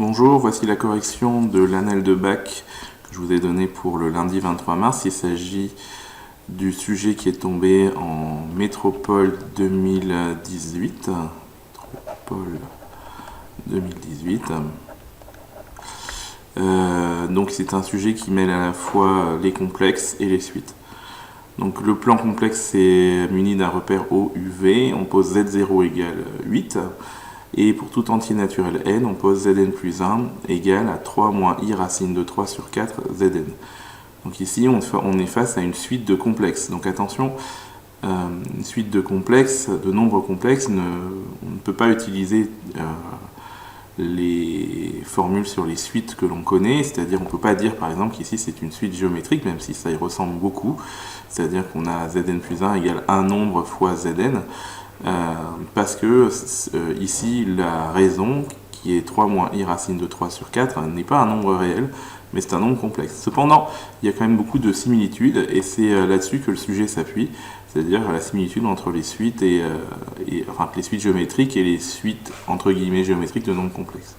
Bonjour, voici la correction de l'annelle de bac que je vous ai donnée pour le lundi 23 mars. Il s'agit du sujet qui est tombé en Métropole 2018. Métropole 2018. Donc c'est un sujet qui mêle à la fois les complexes et les suites. Donc le plan complexe est muni d'un repère O, UV. On pose Z0 égale 8. Et pour tout entier naturel n, on pose Zn plus 1 égale à 3 moins i racine de 3 sur 4 Zn. Donc ici, on est face à une suite de complexes. Donc attention, une suite de complexes, de nombres complexes, on ne peut pas utiliser les formules sur les suites que l'on connaît, c'est-à-dire on ne peut pas dire par exemple qu'ici c'est une suite géométrique, même si ça y ressemble beaucoup, c'est-à-dire qu'on a Zn plus 1 égale un nombre fois Zn, parce que ici la raison qui est 3 moins i racine de 3 sur 4 n'est pas un nombre réel, mais c'est un nombre complexe. Cependant, il y a quand même beaucoup de similitudes et c'est là-dessus que le sujet s'appuie, c'est-à-dire la similitude entre les suites enfin les suites géométriques et les suites entre guillemets géométriques de nombres complexes.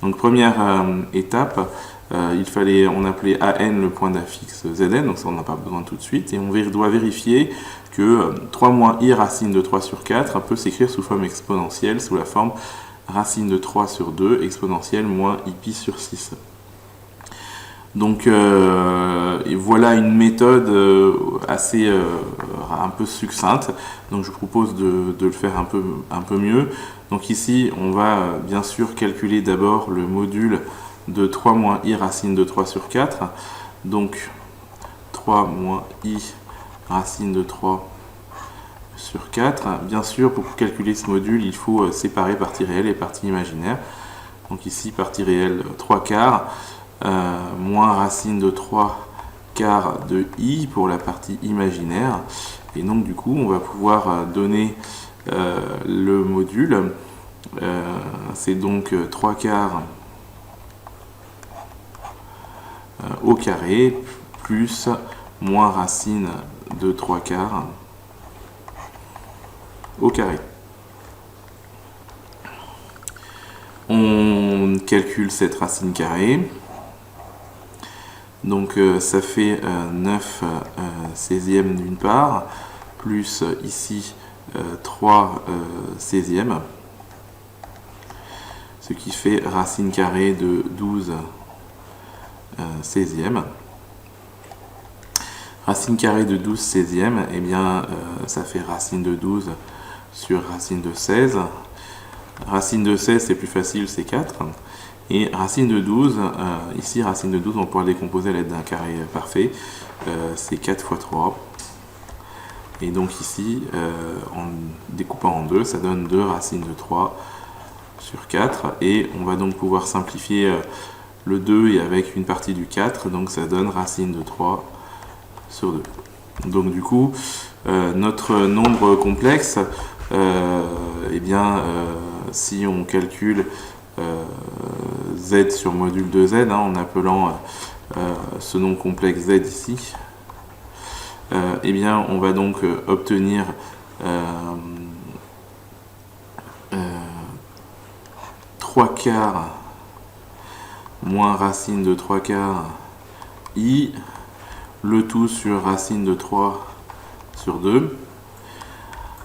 Donc première étape, on appelait AN le point d'affixe Zn, donc ça on n'a pas besoin tout de suite, et on doit vérifier que 3 moins i racine de 3 sur 4 peut s'écrire sous forme exponentielle, sous la forme racine de 3 sur 2 exponentielle moins i pi sur 6. Donc voilà une méthode assez un peu succincte, donc je vous propose de le faire un peu mieux. Donc ici on va bien sûr calculer d'abord le module de 3 moins i racine de 3 sur 4, donc 3 moins i racine de 3 sur 4. Bien sûr, pour calculer ce module, il faut séparer partie réelle et partie imaginaire. Donc ici, partie réelle 3 quarts, moins racine de 3 quarts de i pour la partie imaginaire. Et donc du coup, on va pouvoir donner le module. C'est donc 3 quarts au carré plus moins racine de 3 quarts au carré. On calcule cette racine carrée. Donc ça fait 9 16e d'une part, plus ici 3 16e, ce qui fait racine carrée de 12 16e. Racine carrée de 12 16e, eh bien ça fait racine de 12 sur racine de 16. Racine de 16, c'est plus facile, c'est 4. Et racine de 12, ici racine de 12, on pourra décomposer à l'aide d'un carré parfait. C'est 4 fois 3. Et donc ici, en découpant en 2, ça donne 2 racines de 3 sur 4. Et on va donc pouvoir simplifier le 2 et avec une partie du 4, donc ça donne racine de 3 sur 2. Donc du coup, notre nombre complexe, eh bien, si on calcule z sur module de z, en appelant ce nombre complexe z ici, eh bien, on va donc obtenir 3 quarts moins racine de 3 quarts i, le tout sur racine de 3 sur 2.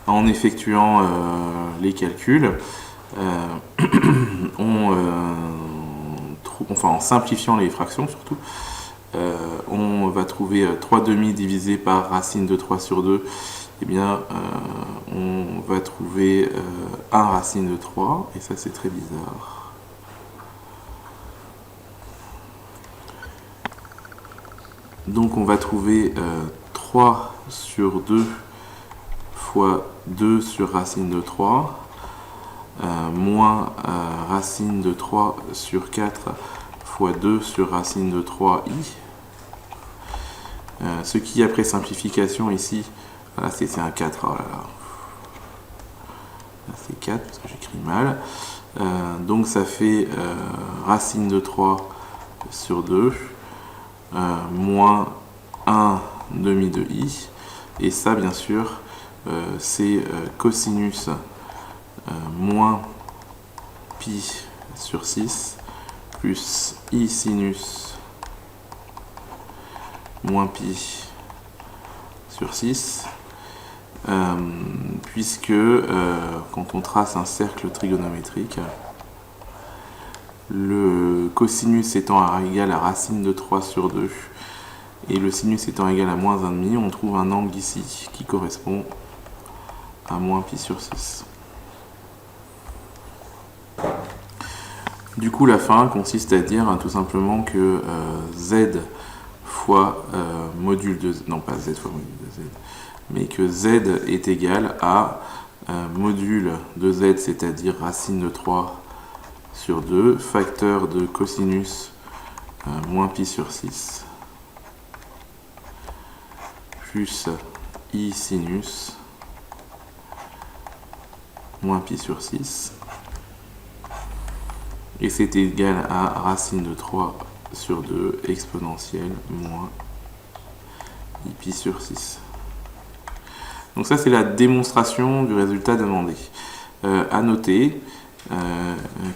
En effectuant les calculs, en simplifiant les fractions surtout, on va trouver 3 demi divisé par racine de 3 sur 2, eh bien on va trouver 1 racine de 3, et ça c'est très bizarre. Donc on va trouver 3 sur 2 fois 2 sur racine de 3, moins racine de 3 sur 4 fois 2 sur racine de 3i, ce qui après simplification ici, voilà, c'est un 4, oh là là. C'est 4 parce que j'écris mal, donc ça fait racine de 3 sur 2, moins 1 demi de i, et ça bien sûr c'est cosinus moins pi sur 6 plus i sinus moins pi sur 6, puisque quand on trace un cercle trigonométrique, le cosinus étant égal à racine de 3 sur 2 et le sinus étant égal à moins 1,5, on trouve un angle ici qui correspond à moins pi sur 6. Du coup, la fin consiste à dire tout simplement que z fois module de z, non pas z fois module de z, mais que z est égal à module de z, c'est-à-dire racine de 3 sur 2, facteur de cosinus moins pi sur 6, plus i sinus moins pi sur 6, et c'est égal à racine de 3 sur 2 exponentielle moins i pi sur 6. Donc ça, c'est la démonstration du résultat demandé. À noter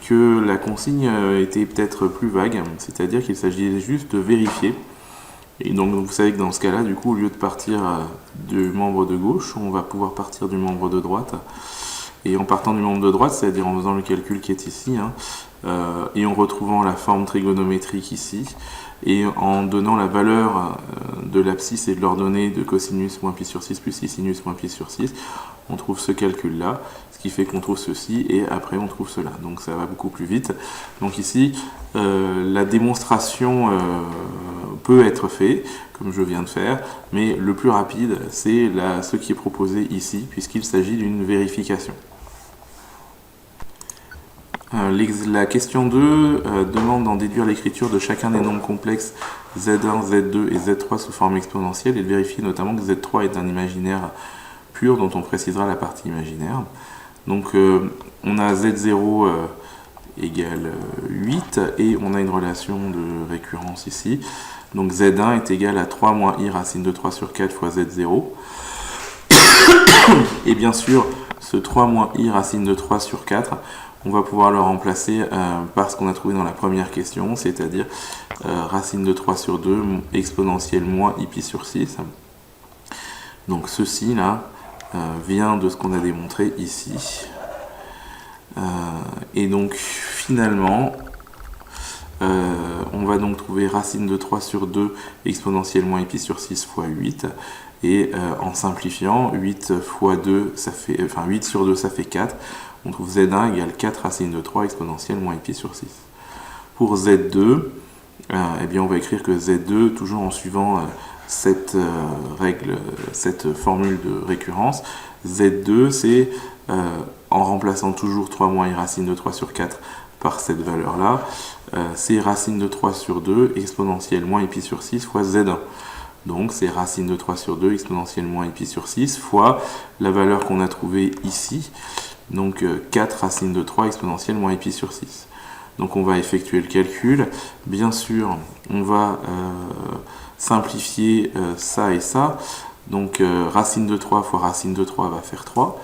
que la consigne était peut-être plus vague, c'est-à-dire qu'il s'agissait juste de vérifier. Et donc vous savez que dans ce cas-là, du coup, au lieu de partir du membre de gauche, on va pouvoir partir du membre de droite. Et en partant du membre de droite, c'est-à-dire en faisant le calcul qui est ici, et en retrouvant la forme trigonométrique ici, et en donnant la valeur de l'abscisse et de l'ordonnée de cosinus moins pi sur 6 plus i sinus moins pi sur 6, on trouve ce calcul-là, ce qui fait qu'on trouve ceci, et après on trouve cela. Donc ça va beaucoup plus vite. Donc ici, la démonstration peut être faite, comme je viens de faire, mais le plus rapide, c'est ce qui est proposé ici, puisqu'il s'agit d'une vérification. La question 2 demande d'en déduire l'écriture de chacun des nombres complexes Z1, Z2 et Z3 sous forme exponentielle et de vérifier notamment que Z3 est un imaginaire pur dont on précisera la partie imaginaire. Donc on a Z0 égale 8 et on a une relation de récurrence ici. Donc Z1 est égal à 3 moins i racine de 3 sur 4 fois Z0. Et bien sûr, ce 3 moins i racine de 3 sur 4, on va pouvoir le remplacer par ce qu'on a trouvé dans la première question, c'est-à-dire racine de 3 sur 2 exponentielle moins i pi sur 6. Donc ceci là vient de ce qu'on a démontré ici. Et donc finalement, on va donc trouver racine de 3 sur 2 exponentielle moins i pi sur 6 fois 8. Et en simplifiant, 8 fois 2, ça fait, 8 sur 2, ça fait 4. On trouve Z1 égale 4 racine de 3 exponentielle moins i pi sur 6. Pour Z2, eh bien on va écrire que Z2, toujours en suivant cette règle, cette formule de récurrence, Z2, c'est en remplaçant toujours 3 moins i racine de 3 sur 4 par cette valeur-là, c'est racine de 3 sur 2 exponentielle moins i pi sur 6 fois Z1. Donc c'est racine de 3 sur 2 exponentielle moins i pi sur 6 fois la valeur qu'on a trouvée ici, donc 4 racine de 3 exponentielle moins i pi sur 6. Donc on va effectuer le calcul. Bien sûr, on va simplifier ça et ça. Donc racine de 3 fois racine de 3 va faire 3.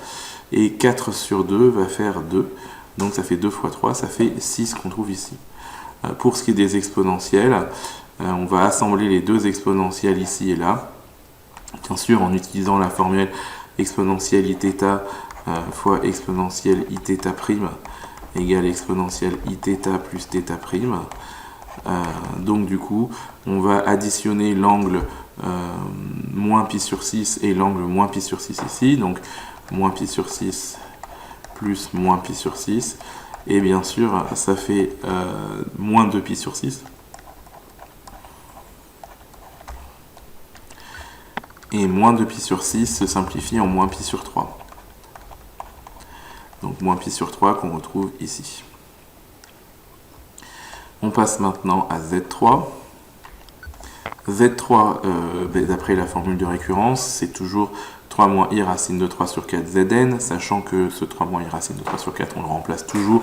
Et 4 sur 2 va faire 2. Donc ça fait 2 fois 3, ça fait 6 qu'on trouve ici. Pour ce qui est des exponentielles, on va assembler les deux exponentielles ici et là. Bien sûr, en utilisant la formule exponentielle iθ fois exponentielle iθ' égale exponentielle iθ plus θ'. Donc du coup, on va additionner l'angle moins pi sur 6 et l'angle moins pi sur 6 ici. Donc moins pi sur 6 plus moins pi sur 6. Et bien sûr, ça fait moins 2 pi sur 6. Et moins 2 pi sur 6 se simplifie en moins pi sur 3. Donc moins pi sur 3 qu'on retrouve ici. On passe maintenant à Z3. Z3, d'après la formule de récurrence, c'est toujours 3 moins i racine de 3 sur 4 Zn, sachant que ce 3 moins i racine de 3 sur 4, on le remplace toujours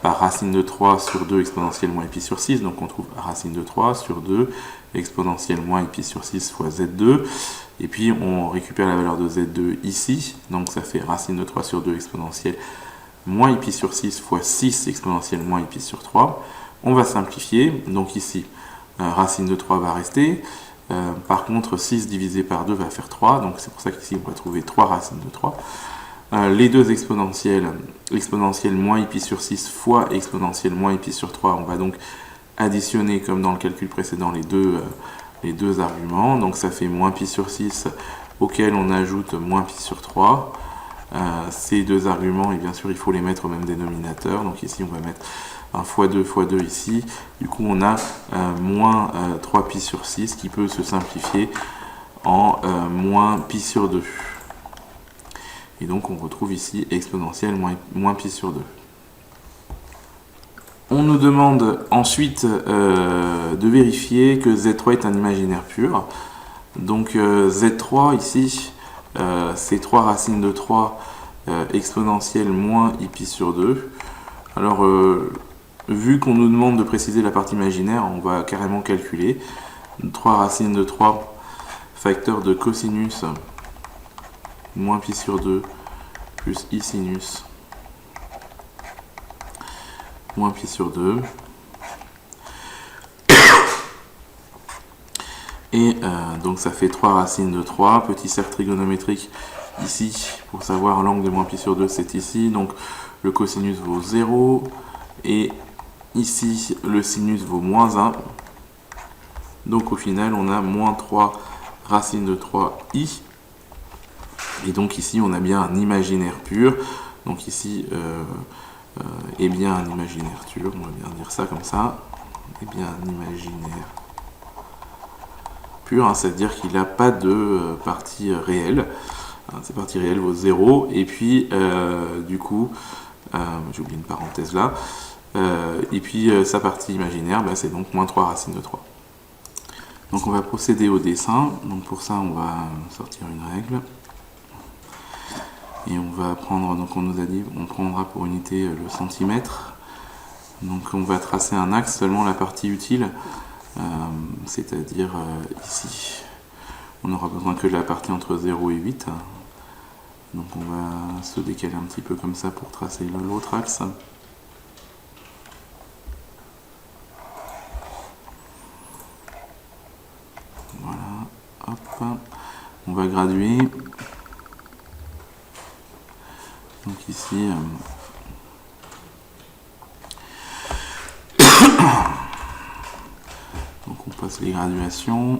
par racine de 3 sur 2 exponentielle moins i pi sur 6, donc on trouve racine de 3 sur 2 exponentielle moins i pi sur 6 fois Z2, et puis on récupère la valeur de Z2 ici, donc ça fait racine de 3 sur 2 exponentielle moins i pi sur 6 fois 6 exponentielle moins i pi sur 3, On va simplifier, donc ici, racine de 3 va rester. Par contre, 6 divisé par 2 va faire 3, donc c'est pour ça qu'ici on va trouver 3 racines de 3. Les deux exponentielles, exponentielle moins pi sur 6 fois exponentielle moins pi sur 3, on va donc additionner comme dans le calcul précédent les deux arguments. Donc ça fait moins pi sur 6 auquel on ajoute moins pi sur 3. Ces deux arguments, et bien sûr il faut les mettre au même dénominateur. Donc ici on va mettre un fois 2 fois 2 ici. Du coup on a moins 3 pi sur 6 qui peut se simplifier en moins pi sur 2. Et donc on retrouve ici exponentielle moins pi sur 2. On nous demande ensuite de vérifier que Z3 est un imaginaire pur. Donc Z3 ici, c'est 3 racines de 3 exponentielle moins pi sur 2. Alors vu qu'on nous demande de préciser la partie imaginaire, on va carrément calculer. 3 racines de 3 facteur de cosinus moins pi sur 2 plus i sinus moins pi sur 2. Et donc ça fait 3 racines de 3, petit cercle trigonométrique ici, pour savoir l'angle de moins pi sur 2, c'est ici, donc le cosinus vaut 0, et ici le sinus vaut moins 1, donc au final on a moins 3 racines de 3i, et donc ici on a bien un imaginaire pur, donc ici est bien un imaginaire pur, on va bien dire ça comme ça, est bien un imaginaire pur, hein, c'est-à-dire qu'il n'a pas de partie réelle, hein, cette partie réelle vaut 0, et puis du coup, j'ai oublié une parenthèse là, et puis sa partie imaginaire, bah, c'est donc moins 3 racines de 3. Donc on va procéder au dessin, donc pour ça on va sortir une règle. Et on va prendre, donc on nous a dit, on prendra pour unité le centimètre. Donc on va tracer un axe, seulement la partie utile, c'est-à-dire ici. On n'aura besoin que de la partie entre 0 et 8. Donc on va se décaler un petit peu comme ça pour tracer l'autre axe. Voilà, hop. On va graduer. Donc ici, donc on passe les graduations.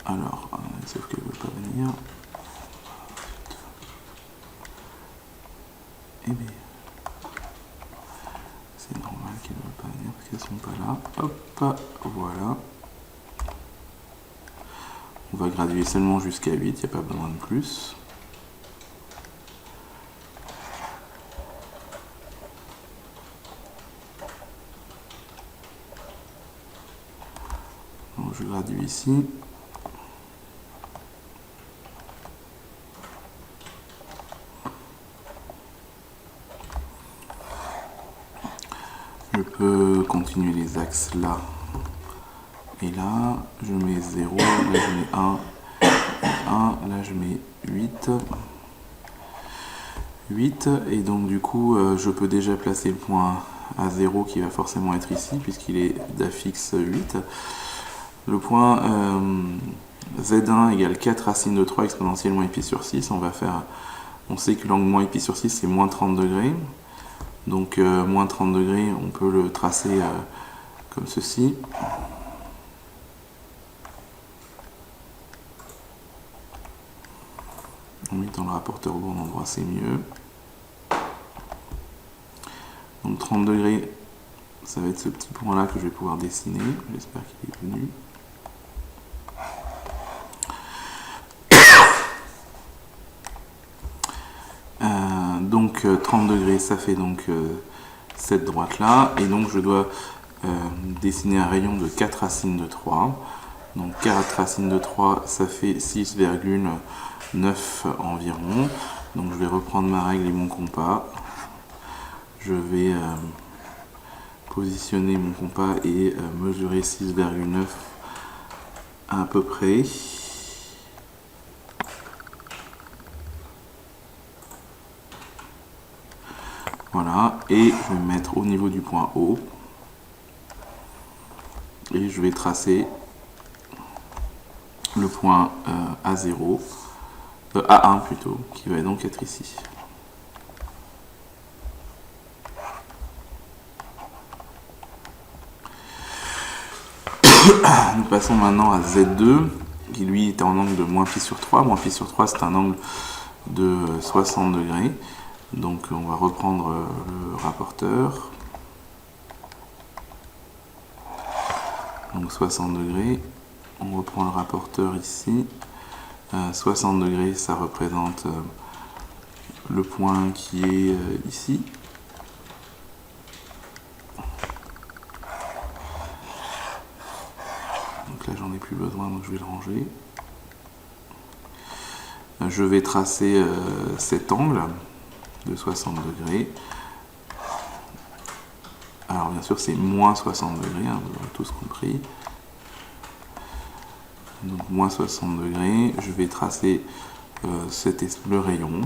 Alors, sauf qu'elle ne veut pas venir. Eh bien, c'est normal qu'elle ne veut pas venir parce qu'elles ne sont pas là. Hop, voilà. On va graduer seulement jusqu'à 8, il n'y a pas besoin de plus. Donc je gradue ici. Je peux continuer les axes là et là. Je mets 0, là je mets 1, 1, là je mets 8. 8, et donc du coup je peux déjà placer le point à 0 qui va forcément être ici puisqu'il est d'affixe 8. Le point Z1 égale 4 racines de 3 exponentielle moins pi sur 6. On sait que l'angle moins pi sur 6 c'est moins 30 degrés. Donc moins 30 degrés, on peut le tracer comme ceci. On met dans le rapporteur au bon endroit, c'est mieux. Donc 30 degrés, ça va être ce petit point là que je vais pouvoir dessiner. J'espère qu'il est venu. Donc 30 degrés, ça fait donc cette droite là, et donc je dois dessiner un rayon de 4 racines de 3. Donc 4 racines de 3, ça fait 6,9 environ. Donc je vais reprendre ma règle et mon compas. Je vais positionner mon compas et mesurer 6,9 à peu près. Voilà, et je vais me mettre au niveau du point O. et je vais tracer le point A0, A1 plutôt, qui va donc être ici. Nous passons maintenant à Z2, qui lui est en angle de moins pi sur 3. Moins pi sur 3, c'est un angle de 60 degrés. Donc on va reprendre le rapporteur. Donc 60 degrés. On reprend le rapporteur ici. 60 degrés, ça représente le point qui est ici. Donc là, j'en ai plus besoin, donc je vais le ranger. Je vais tracer cet angle de 60 degrés. Alors bien sûr, c'est moins 60 degrés, hein, vous avez tous compris. Donc moins 60 degrés, je vais tracer le rayon.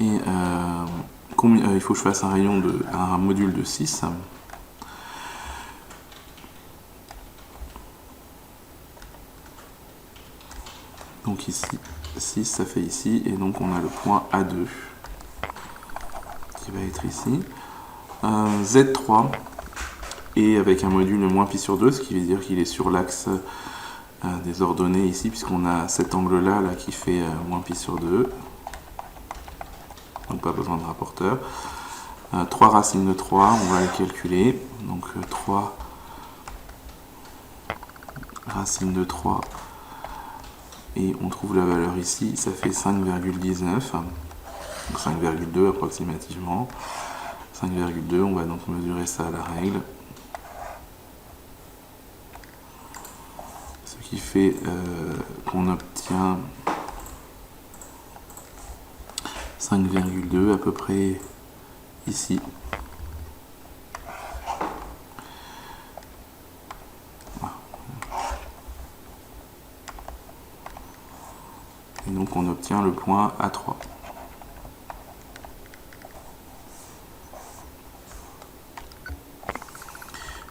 Et il faut que je fasse un module de 6. Donc ici, 6 ça fait ici, et donc on a le point A2 qui va être ici. Z3 et avec un module de moins pi sur 2, ce qui veut dire qu'il est sur l'axe des ordonnées ici, puisqu'on a cet angle-là là, qui fait moins pi sur 2. Donc pas besoin de rapporteur. 3 racines de 3, on va les calculer. Donc 3 racines de 3, et on trouve la valeur ici, ça fait 5,19, 5,2 approximativement. 5,2, on va donc mesurer ça à la règle. Ce qui fait qu'on obtient 5,2 à peu près ici. Et donc on obtient le point A3.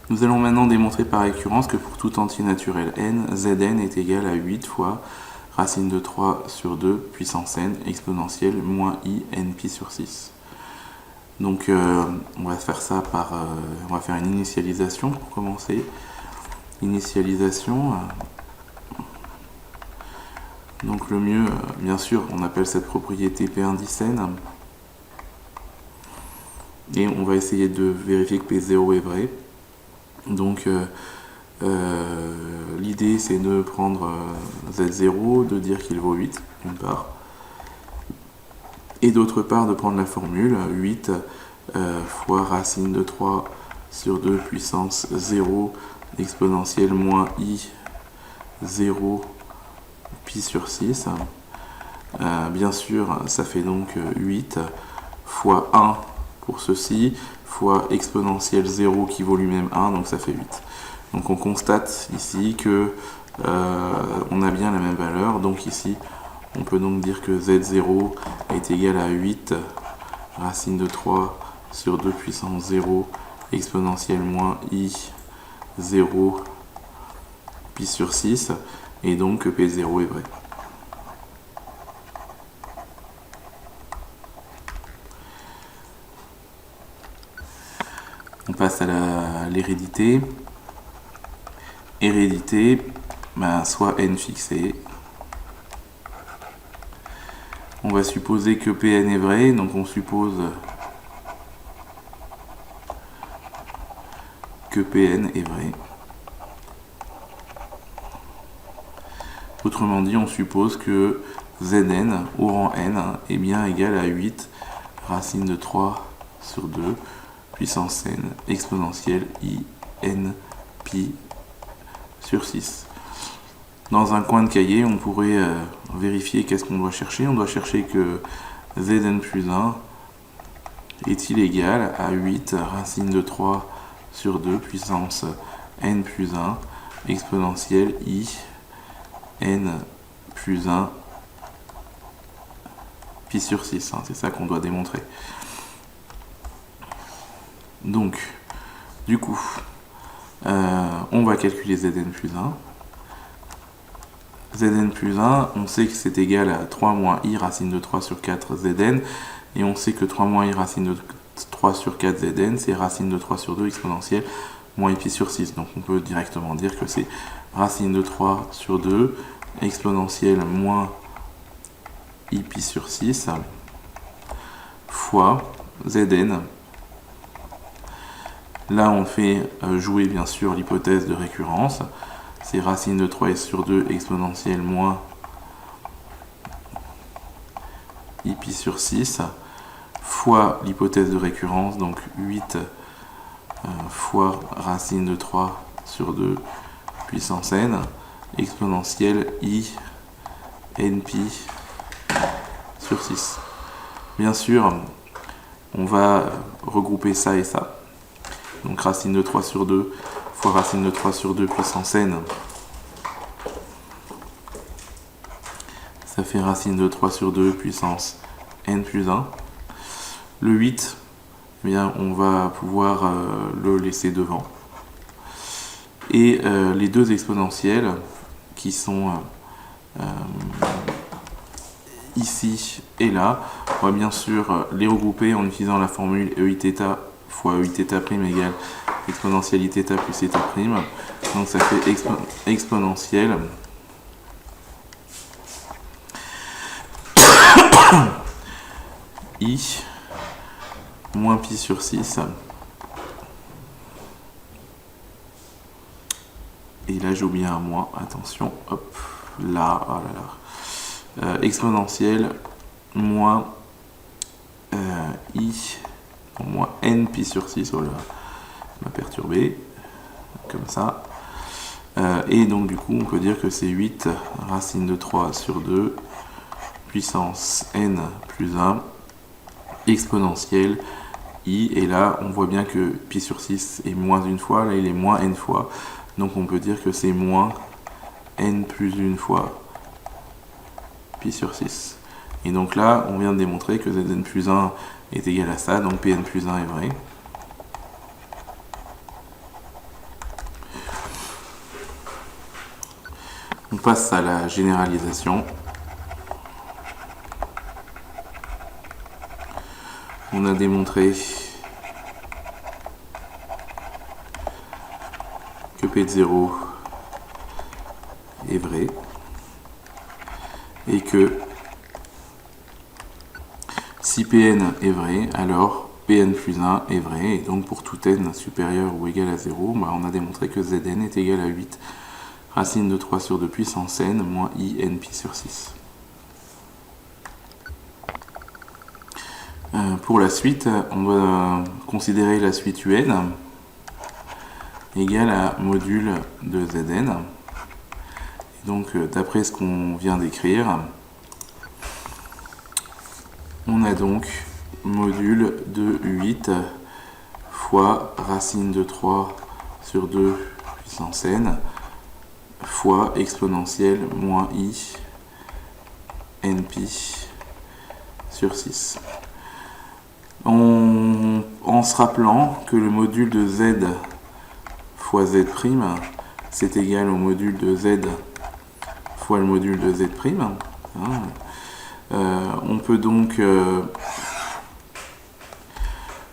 Nous allons maintenant démontrer par récurrence que pour tout entier naturel n, Zn est égal à 8 fois racine de 3 sur 2 puissance n exponentielle moins i n pi sur 6. Donc on va faire ça on va faire une initialisation pour commencer. Initialisation. Donc le mieux, bien sûr, on appelle cette propriété P indicène. Et on va essayer de vérifier que P0 est vrai. Donc l'idée c'est de prendre Z0, de dire qu'il vaut 8, d'une part. Et d'autre part de prendre la formule 8 fois racine de 3 sur 2 puissance 0 exponentielle moins i 0 pi sur 6. Bien sûr, ça fait donc 8 fois 1 pour ceci, fois exponentielle 0 qui vaut lui-même 1, donc ça fait 8. Donc on constate ici que on a bien la même valeur, donc ici on peut donc dire que Z0 est égal à 8 racine de 3 sur 2 puissance 0 exponentielle moins i 0 pi sur 6, et donc que P0 est vrai. On passe à l'hérédité. Hérédité, soit n fixé. On va supposer que Pn est vrai, donc on suppose que Pn est vrai. Autrement dit, on suppose que Zn au rang n est bien égal à 8 racine de 3 sur 2 puissance n exponentielle i n pi sur 6. Dans un coin de cahier, on pourrait vérifier qu'est-ce qu'on doit chercher. On doit chercher que Zn plus 1 est-il égal à 8 racine de 3 sur 2 puissance n plus 1 exponentielle i n plus 1 pi sur 6. C'est ça qu'on doit démontrer. Donc, du coup, on va calculer Zn plus 1. Zn plus 1, on sait que c'est égal à 3 moins i racine de 3 sur 4 Zn, et on sait que 3 moins i racine de 3 sur 4 Zn, c'est racine de 3 sur 2 exponentielle moins i pi sur 6. Donc on peut directement dire que c'est racine de 3 sur 2 exponentielle moins i pi sur 6 fois Zn. Là, on fait jouer bien sûr l'hypothèse de récurrence. C'est racine de 3s sur 2 exponentielle moins i pi sur 6 fois l'hypothèse de récurrence, donc 8 fois racine de 3 sur 2 puissance n exponentielle i n pi sur 6. Bien sûr, on va regrouper ça et ça. Donc racine de 3 sur 2 fois racine de 3 sur 2 puissance n. Ça fait racine de 3 sur 2 puissance n plus 1. Le 8, eh bien, on va pouvoir le laisser devant. Et les deux exponentielles qui sont ici et là, on va bien sûr les regrouper en utilisant la formule EIθ fois EIθ' égale exponentielle Iθ plus θ'. Donc ça fait exponentielle i moins pi sur 6. Et là j'ai oublié un moins, attention, hop, là, oh là là. Exponentielle moins i moins n pi sur 6, voilà, m'a perturbé, comme ça. Et donc du coup on peut dire que c'est 8 racine de 3 sur 2 puissance n plus 1 exponentielle i, et là on voit bien que pi sur 6 est moins une fois, là il est moins n fois, donc on peut dire que c'est moins n plus une fois pi sur 6. Et donc là on vient de démontrer que Zn plus 1 est égal à ça, donc Pn plus 1 est vrai. On passe à la généralisation. On a démontré que P de 0 est vrai et que si Pn est vrai, alors Pn plus 1 est vrai, et donc pour tout n supérieur ou égal à 0, on a démontré que Zn est égal à 8 racine de 3 sur 2 puissance n moins i n pi sur 6. Pour la suite, on va considérer la suite un égale à module de Zn. Et donc d'après ce qu'on vient d'écrire, on a donc module de 8 fois racine de 3 sur 2 puissance n fois exponentielle moins i n pi sur 6. En se rappelant que le module de z fois z', c'est égal au module de z fois le module de z'. On peut donc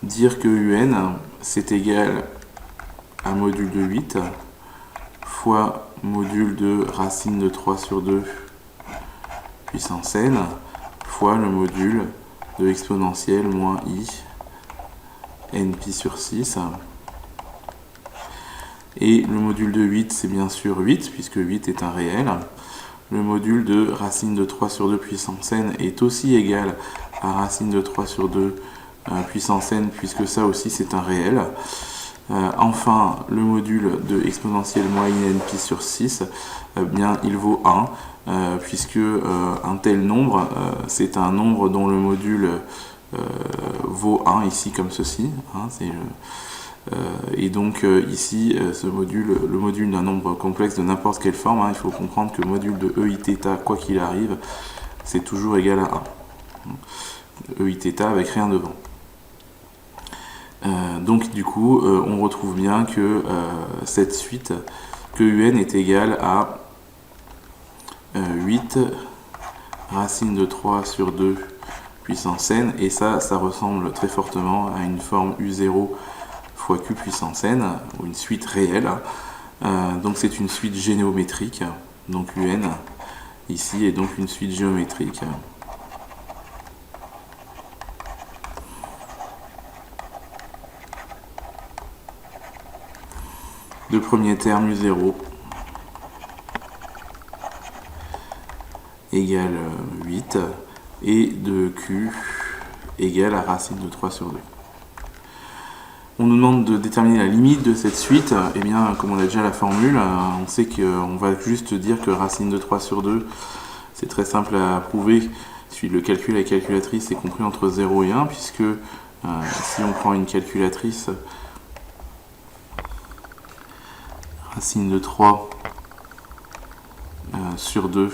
dire que un c'est égal à module de 8 fois module de racine de 3 sur 2 puissance n fois le module de exponentielle moins i n pi sur 6. Et le module de 8, c'est bien sûr 8, puisque 8 est un réel. Le module de racine de 3 sur 2 puissance n est aussi égal à racine de 3 sur 2 puissance n, puisque ça aussi c'est un réel. Enfin, le module de exponentielle moins i n pi sur 6, bien, il vaut 1, puisque un tel nombre, c'est un nombre dont le module vaut 1, ici comme ceci. Et donc ici, ce module, le module d'un nombre complexe de n'importe quelle forme, il faut comprendre que le module de EIθ, quoi qu'il arrive, c'est toujours égal à 1. EIθ avec rien devant. Donc du coup, on retrouve bien que cette suite, que un est égal à 8 racine de 3 sur 2 puissance n, et ça ressemble très fortement à une forme u0 fois q puissance n, ou une suite réelle. Donc c'est une suite géométrique, donc un ici est donc une suite géométrique. De premier terme u0 égale 8 et de q égale à racine de 3 sur 2. On nous demande de déterminer la limite de cette suite. Et bien, comme on a déjà la formule, on sait qu'on va juste dire que racine de 3 sur 2, c'est très simple à prouver. Si le calcul à la calculatrice est compris entre 0 et 1, puisque si on prend une calculatrice, racine de 3 sur 2,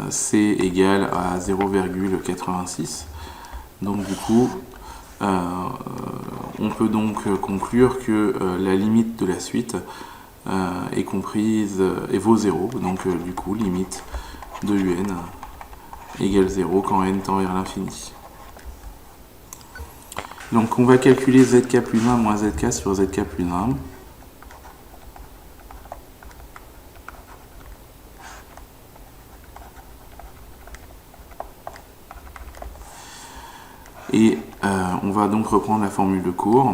c'est égal à 0,86. Donc du coup, on peut donc conclure que la limite de la suite est comprise et vaut 0. Donc du coup, limite de un égale 0 quand n tend vers l'infini. Donc on va calculer zk plus 1 moins zk sur zk plus 1. Et on va donc reprendre la formule de cours,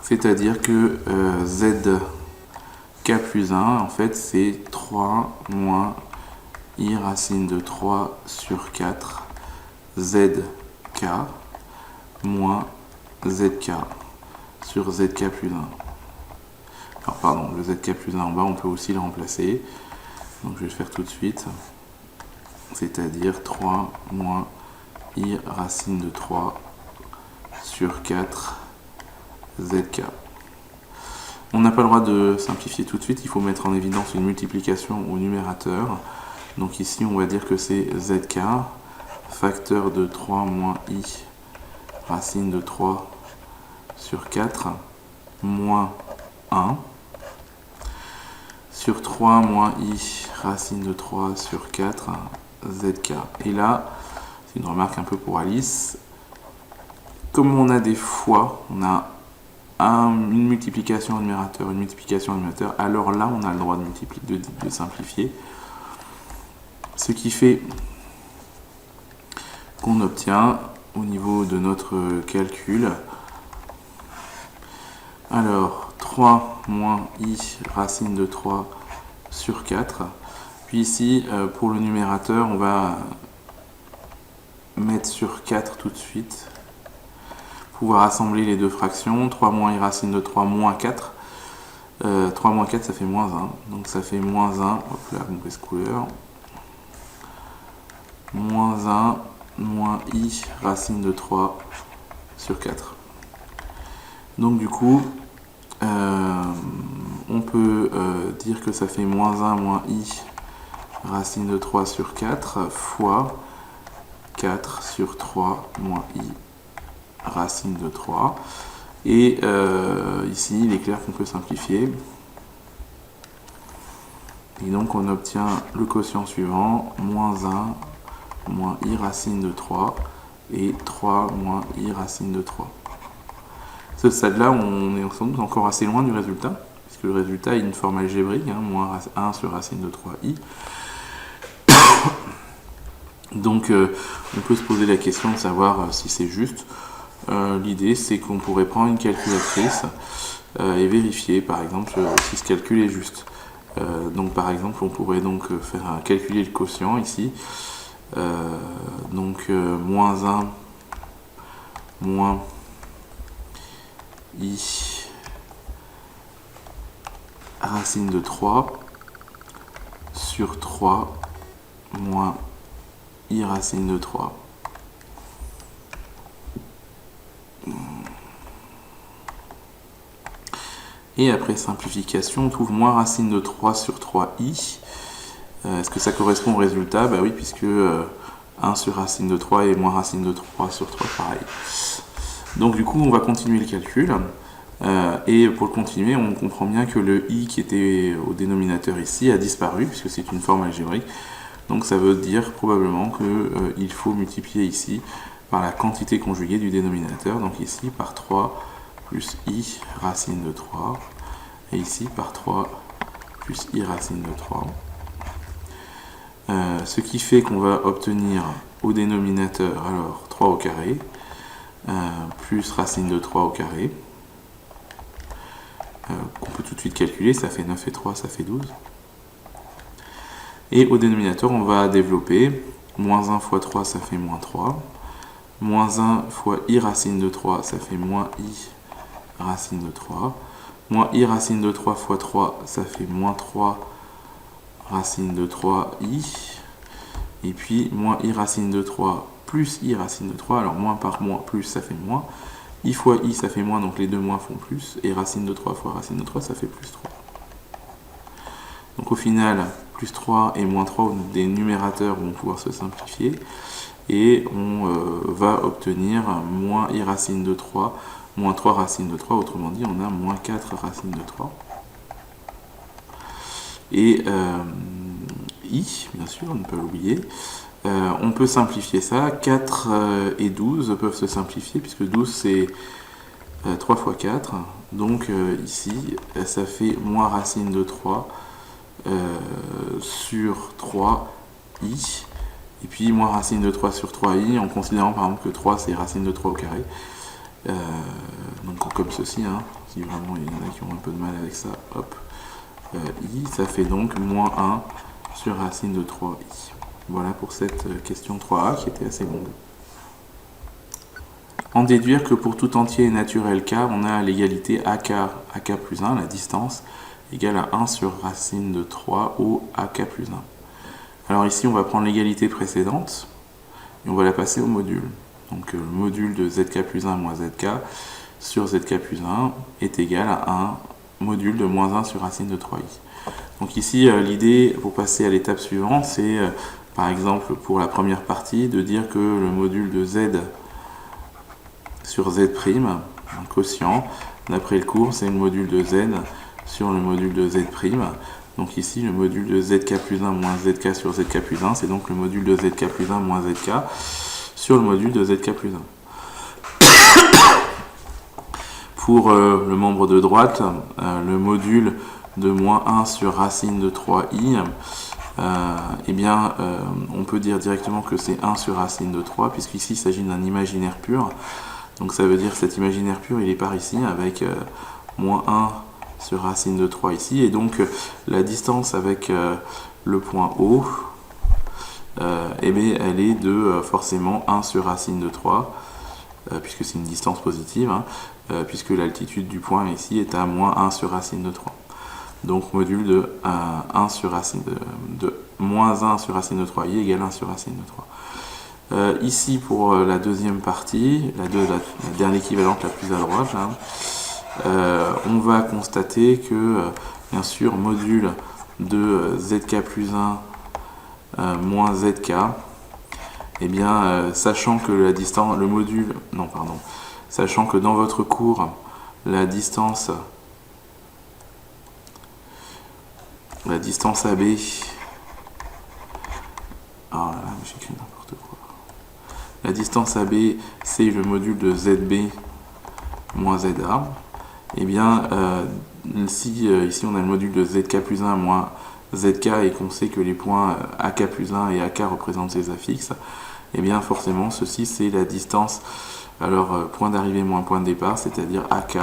c'est-à-dire que zk plus 1, en fait, c'est 3 moins i racine de 3 sur 4 zk moins zk sur zk plus 1. Alors pardon, le zk plus 1 en bas, on peut aussi le remplacer. Donc je vais le faire tout de suite. C'est-à-dire 3 moins i racine de 3 sur 4 zk. On n'a pas le droit de simplifier tout de suite, il faut mettre en évidence une multiplication au numérateur. Donc ici on va dire que c'est zk, facteur de 3 moins i racine de 3 sur 4 moins 1 sur 3 moins i racine de 3 sur 4 zk. Et là, c'est une remarque un peu pour Alice. Comme on a des fois, on a une multiplication au numérateur, une multiplication au dénominateur, alors là, on a le droit de simplifier. Ce qui fait qu'on obtient au niveau de notre calcul, alors 3 moins i racine de 3 sur 4. Puis ici, pour le numérateur, on va mettre sur 4 tout de suite, pouvoir assembler les deux fractions. 3 moins i racine de 3 moins 4, 3 moins 4 ça fait moins 1, donc ça fait moins 1, hop là, mauvaise couleur, moins 1 moins i racine de 3 sur 4. Donc du coup, on peut dire que ça fait moins 1 moins i racine de 3 sur 4 fois 4 sur 3 moins i racine de 3. Et ici, il est clair qu'on peut simplifier. Et donc, on obtient le quotient suivant, moins 1 moins i racine de 3 et 3 moins i racine de 3. À ce stade-là, on est encore assez loin du résultat, puisque le résultat est une forme algébrique, moins 1 sur racine de 3i. Donc on peut se poser la question de savoir si c'est juste. L'idée c'est qu'on pourrait prendre une calculatrice et vérifier par exemple si ce calcul est juste. Donc par exemple on pourrait donc calculer le quotient ici. Moins 1 moins i racine de 3 sur 3 moins i racine de 3. Et après simplification, on trouve moins racine de 3 sur 3i. Est-ce que ça correspond au résultat? Bah oui, puisque 1 sur racine de 3 et moins racine de 3 sur 3, pareil. Donc du coup, on va continuer le calcul. Et pour le continuer, on comprend bien que le i qui était au dénominateur ici a disparu, puisque c'est une forme algébrique. Donc ça veut dire probablement qu'il faut multiplier ici par la quantité conjuguée du dénominateur. Donc ici par 3 plus i racine de 3. Et ici par 3 plus i racine de 3. Ce qui fait qu'on va obtenir au dénominateur alors 3 au carré, plus racine de 3 au carré, qu'on peut tout de suite calculer, ça fait 9 et 3, ça fait 12. Et au dénominateur, on va développer, moins 1 fois 3, ça fait moins 3, moins 1 fois i racine de 3, ça fait moins i racine de 3, moins i racine de 3 fois 3, ça fait moins 3 racine de 3i, et puis moins i racine de 3 plus i racine de 3, alors moins par moins plus ça fait moins, i fois i ça fait moins, donc les deux moins font plus, et racine de 3 fois racine de 3 ça fait plus 3. Donc au final, plus 3 et moins 3 des numérateurs vont pouvoir se simplifier, et on va obtenir moins i racine de 3, moins 3 racine de 3, autrement dit on a moins 4 racine de 3. Et i, bien sûr, on ne peut pas l'oublier. On peut simplifier ça. 4 et 12 peuvent se simplifier, puisque 12 c'est 3 fois 4. Donc ici, ça fait moins racine de 3 sur 3i. Et puis moins racine de 3 sur 3i, en considérant par exemple que 3 c'est racine de 3 au carré. Donc comme ceci, hein, si vraiment il y en a qui ont un peu de mal avec ça, hop. I, ça fait donc moins 1 sur racine de 3i. Voilà pour cette question 3a qui était assez longue. En déduire que pour tout entier naturel k, on a l'égalité ak plus 1, la distance, égale à 1 sur racine de 3 au ak plus 1. Alors ici, on va prendre l'égalité précédente et on va la passer au module. Donc le module de zk plus 1 moins zk sur zk plus 1 est égal à 1 module de moins 1 sur racine de 3i. Donc ici, l'idée pour passer à l'étape suivante, c'est par exemple pour la première partie de dire que le module de z sur z', un quotient, d'après le cours, c'est le module de z sur le module de z'. Donc ici, le module de zk plus 1 moins zk sur zk plus 1, c'est donc le module de zk plus 1 moins zk sur le module de zk plus 1. Pour le membre de droite, le module de moins 1 sur racine de 3i, eh bien, on peut dire directement que c'est 1 sur racine de 3, puisqu'ici il s'agit d'un imaginaire pur. Donc ça veut dire que cet imaginaire pur, il est par ici, avec moins 1 sur racine de 3 ici, et donc la distance avec le point O, eh bien, elle est de forcément 1 sur racine de 3, puisque c'est une distance positive, hein, puisque l'altitude du point ici est à moins 1 sur racine de 3. Donc module de 1 sur racine de moins 1 sur racine de 3i égale 1 sur racine de 3. Ici pour la deuxième partie, la dernière équivalente la plus à droite, là, on va constater que bien sûr module de zk plus 1 moins zk, eh bien sachant que la distance, le module, non pardon, sachant que dans votre cours la distance AB, ah là, j'écris n'importe quoi. La distance AB, c'est le module de ZB moins ZA. Et bien, si ici on a le module de ZK plus 1 moins ZK et qu'on sait que les points AK plus 1 et AK représentent ces affixes, et bien forcément, ceci c'est la distance, alors point d'arrivée moins point de départ, c'est-à-dire AK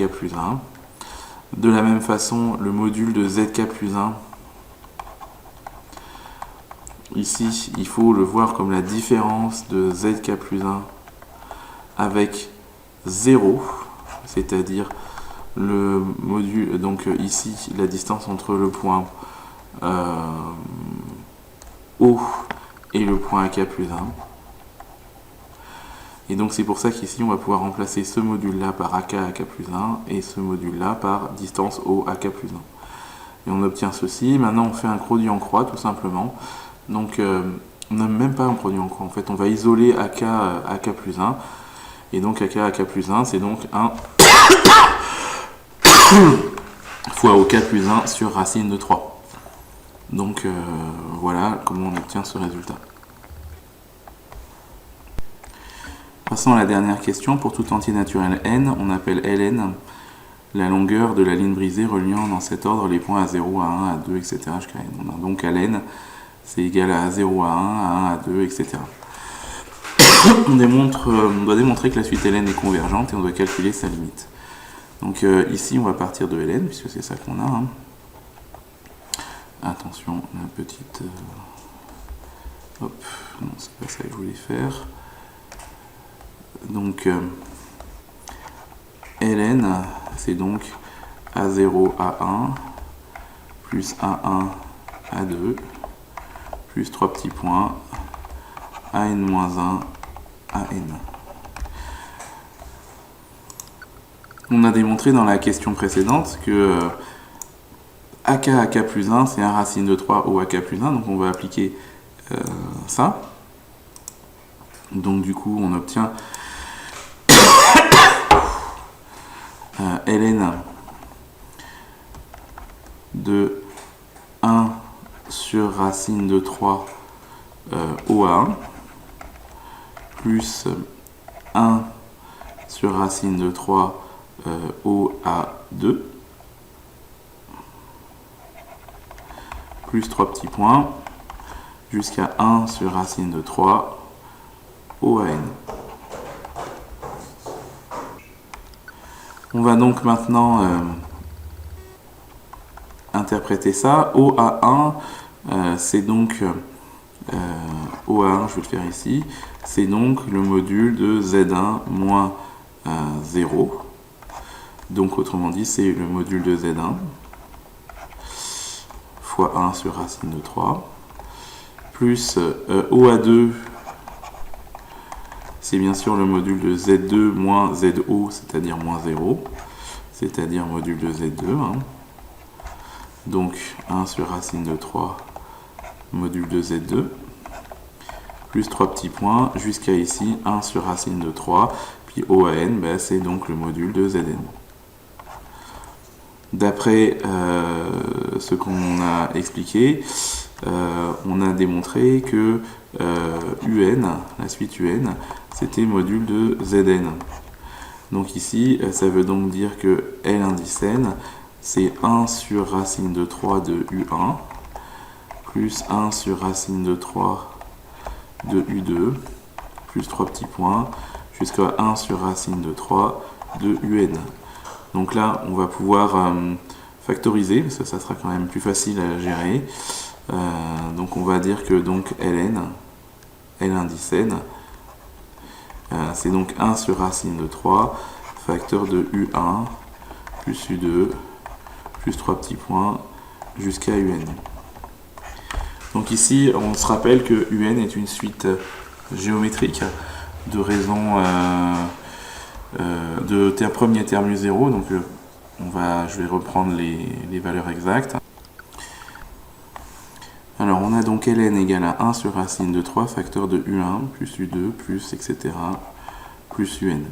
plus 1. De la même façon, le module de ZK plus 1, ici, il faut le voir comme la différence de ZK plus 1 avec 0, c'est-à-dire le module, donc ici, la distance entre le point O et le point AK plus 1. Et donc c'est pour ça qu'ici on va pouvoir remplacer ce module là par AK plus 1 et ce module là par distance O AK plus 1. Et on obtient ceci. Maintenant on fait un produit en croix tout simplement. Donc on n'a même pas un produit en croix. En fait on va isoler AK plus 1 Et donc ak plus 1, c'est donc 1 fois ok plus 1 sur racine de 3. Donc voilà comment on obtient ce résultat. Passons à la dernière question. Pour tout entier naturel n, on appelle Ln la longueur de la ligne brisée reliant dans cet ordre les points à 0, à 1, à 2, etc. jusqu'à n. On a donc Ln, c'est égal à 0, à 1, à 1, à 2, etc. On doit démontrer que la suite Ln est convergente et on doit calculer sa limite. Donc ici, on va partir de Ln, puisque c'est ça qu'on a. Hein. Attention, la petite... Hop, non, c'est pas ça que je voulais faire. Donc, Ln, c'est donc A0, A1, plus A1, A2, plus 3 petits points, AN-1, AN. On a démontré dans la question précédente que AK plus 1, c'est 1 racine de 3 au AK plus 1, donc on va appliquer ça. Donc du coup, on obtient Ln de 1 sur racine de 3 au à 1 plus 1 sur racine de 3 au à 2 plus 3 petits points jusqu'à 1 sur racine de 3 au à n. On va donc maintenant interpréter ça. O à 1, c'est donc O à 1, je vais le faire ici, c'est donc le module de Z1 moins 0. Donc autrement dit, c'est le module de Z1 fois 1 sur racine de 3, plus O à 2, c'est bien sûr le module de Z2 moins ZO, c'est-à-dire moins 0, c'est-à-dire module de Z2. Hein. Donc 1 sur racine de 3, module de Z2, plus 3 petits points, jusqu'à ici, 1 sur racine de 3, puis O à n, ben, c'est donc le module de Zn. D'après ce qu'on a expliqué, on a démontré que UN, la suite UN, c'était module de Zn. Donc ici, ça veut donc dire que L indice n, c'est 1 sur racine de 3 de U1, plus 1 sur racine de 3 de U2, plus 3 petits points, jusqu'à 1 sur racine de 3 de UN. Donc là, on va pouvoir factoriser, parce que ça sera quand même plus facile à gérer. Donc on va dire que donc Ln, L indice n, c'est donc 1 sur racine de 3, facteur de U1, plus U2, plus 3 petits points, jusqu'à UN. Donc ici, on se rappelle que UN est une suite géométrique de raisons de premier terme U0, donc je vais reprendre les valeurs exactes. Alors on a donc Ln égale à 1 sur racine de 3, facteur de U1, plus U2, plus etc., plus UN.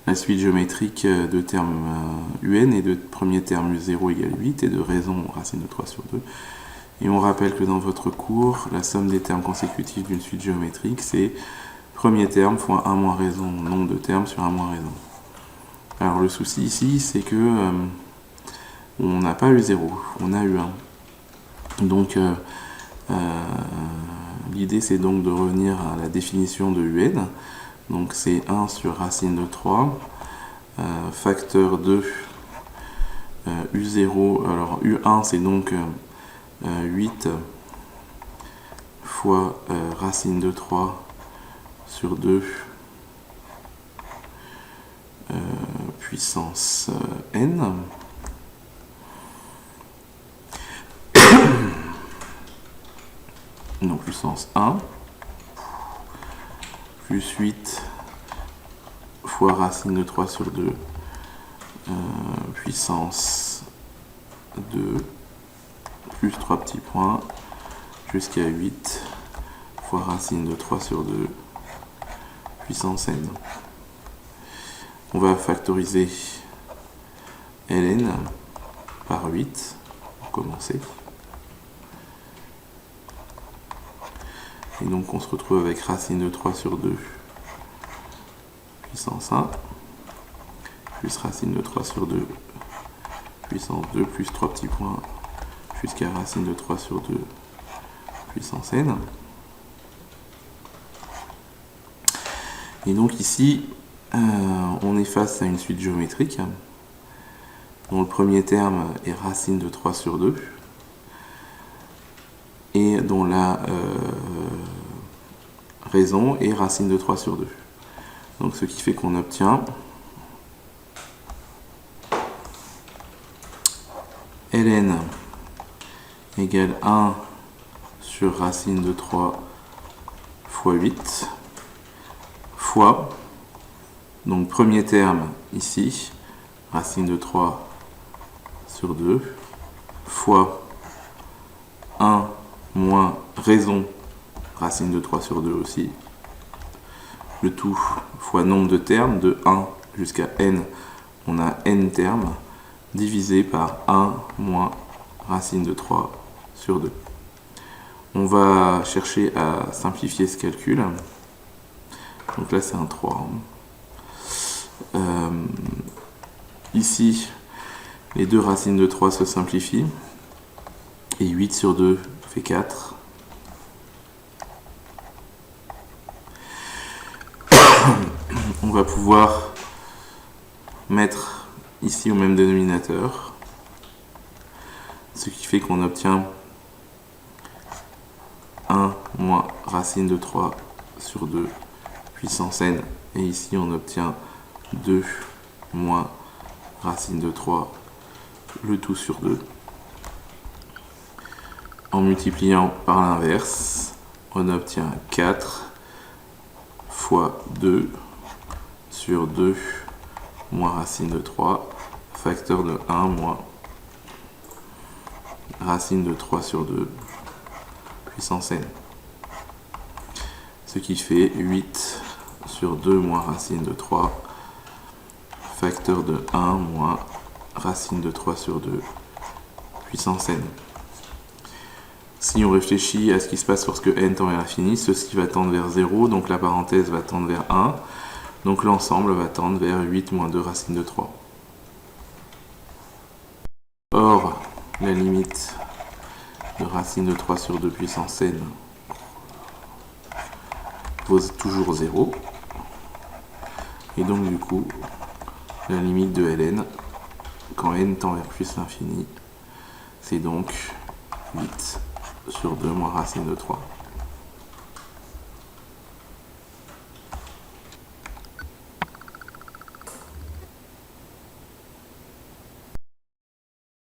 La suite géométrique de termes UN est de premier terme U0 égale 8 et de raison racine de 3 sur 2. Et on rappelle que dans votre cours, la somme des termes consécutifs d'une suite géométrique, c'est premier terme fois 1 moins raison, nombre de termes sur 1 moins raison. Alors le souci ici, c'est que on n'a pas U0, on a U1. Donc l'idée c'est donc de revenir à la définition de UN. Donc c'est 1 sur racine de 3, facteur de U0, alors U1 c'est donc 8 fois racine de 3 sur 2 puissance n. Donc puissance 1 plus 8 fois racine de 3 sur 2 puissance 2 plus 3 petits points jusqu'à 8 fois racine de 3 sur 2 puissance n. On va factoriser ln par 8 pour commencer. Et donc on se retrouve avec racine de 3 sur 2 puissance 1 plus racine de 3 sur 2 puissance 2 plus 3 petits points jusqu'à racine de 3 sur 2 puissance n. Et donc ici, on est face à une suite géométrique dont le premier terme est racine de 3 sur 2 et dont la raison est racine de 3 sur 2. Donc ce qui fait qu'on obtient ln égale 1 sur racine de 3 fois 8 fois, donc premier terme ici, racine de 3 sur 2, fois 1 moins raison, racine de 3 sur 2 aussi, le tout fois nombre de termes, de 1 jusqu'à n, on a n termes, divisé par 1 moins racine de 3 sur 2. On va chercher à simplifier ce calcul. Donc là, c'est un 3. Ici, les deux racines de 3 se simplifient. Et 8 sur 2 fait 4. On va pouvoir mettre ici au même dénominateur, ce qui fait qu'on obtient 1 moins racine de 3 sur 2 puissance n, et ici on obtient 2 moins racine de 3, le tout sur 2. En multipliant par l'inverse, on obtient 4 fois 2 sur 2 moins racine de 3, facteur de 1 moins racine de 3 sur 2 puissance n. Ce qui fait 8 sur 2 moins racine de 3, facteur de 1 moins racine de 3 sur 2 puissance n. Si on réfléchit à ce qui se passe lorsque n tend vers l'infini, ceci va tendre vers 0, donc la parenthèse va tendre vers 1, donc l'ensemble va tendre vers 8 moins 2 racine de 3. Or, la limite de racine de 3 sur 2 puissance n vaut toujours 0. Et donc du coup, la limite de ln, quand n tend vers plus l'infini, c'est donc 8 sur 2 moins racine de 3.